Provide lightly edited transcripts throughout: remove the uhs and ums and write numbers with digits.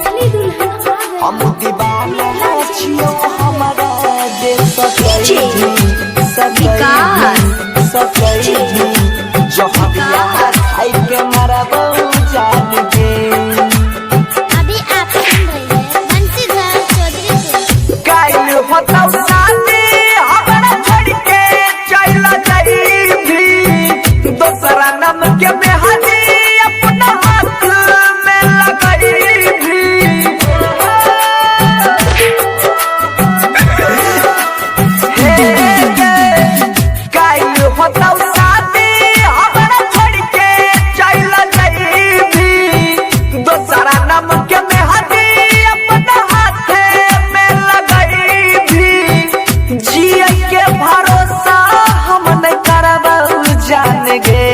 हम दीवाना छियो हमारा जे सकई जो हबिया खाई के मारा बहु जान के। अभी आप सुन रहे हैं बंसीधर चौधरी को। काइल होता शादी हमरा छोड़ के चल जाई भी दोसरा नाम के मेहंदी अपना हाथ में लगाई भी। काइल होता शादी हमरा छोड़ के चल जाई भी दोसरा नाम के मेहंदी अपना हाथ में लगाई भी। जिया के भरोसा हम नहीं करबौ जान गे।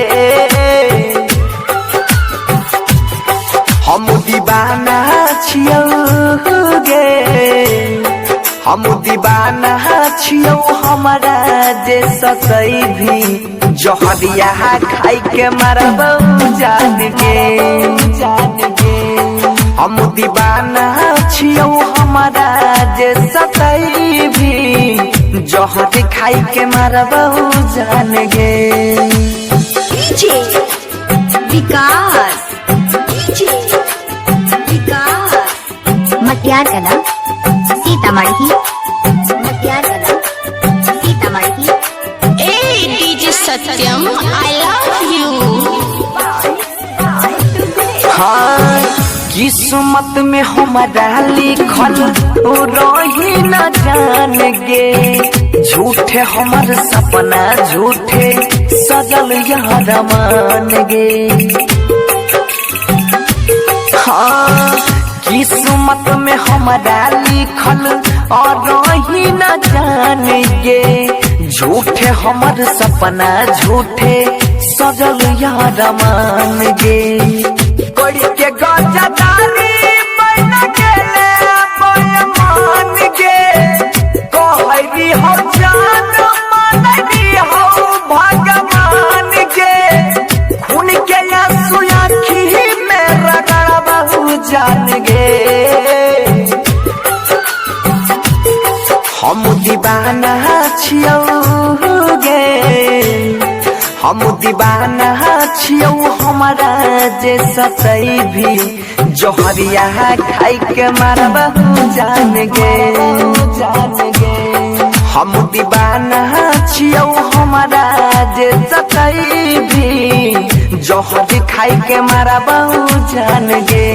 हम दीवाना छियौ गे हम दीवाना छियौ हमारा जे सकई भी जहरिया खाई के मरबौ जान गे। हम दीवाना छियौ हमारा जे सकई भी जहर खाई के मरबौ जान गे। मटियार कला सीतामढ़ी ए DJ Satyam I love you. हाँ किस्मत में हमारा लिखल रही न जान गे। झूठे हमर सपना झूठे सजल यार मान गे। हाँ किस्मत में हमारा लिखल रही न जान गे। झूठे हमर सपना झूठे सजल यार मान गे। कोड़ी के गजदारी मैना गेले मान गे। कहरी हो जान मानरी हो भगवान गे। खून के आंसू आँखी में रगड़बहु जान गे। हम दीवाना छियौ गे हम दीवाना छियौ हमारा जे सकई भी जहरिया खाई के मारबहु जान गे। हम दीवाना छियौ हमारा जे सकई भी जहर खाई के मारबहु जान गे।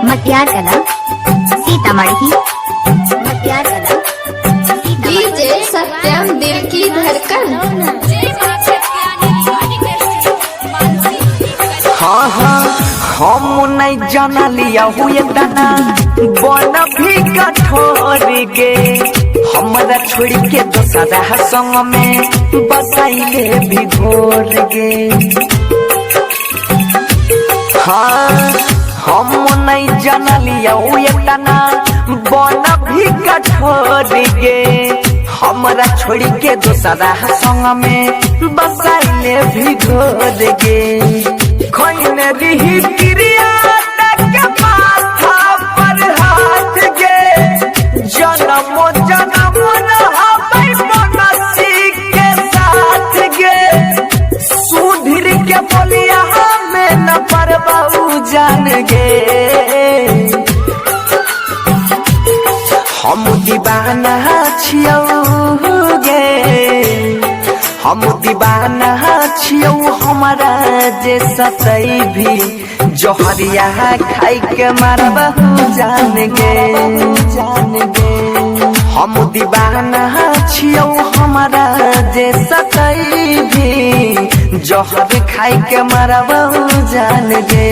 मटियार कला सीतामढ़ी डीजे सत्यम दिल की धड़कन। हाँ हाँ हम नहीं जाना लिया हुए दाना बन भी कठोर गे। हमारा छोड़ के दोसरा संग में बसाइले भी घोर गे। हाँ हम नहीं जाना लिया हुए दाना बन भी कठोर गे। हमारा छोड़ के दोसरा संग में बसाइले भी घोर गे। खोइने रही क्रिया के माथा पर हाथ गे। जन्म जन्म रहबै मनसी के साथ गे। सुधीर के बोलिया हमें न परबहु जान गे। हम दीवाना छियौ गे हम दीवाना छियौ हमारा जे सकई भी जहरिया खाई के मारबहु जान गे। हम दीवाना छियौ हमारा जे सकई भी जहर खाई के मारबहु जान गे।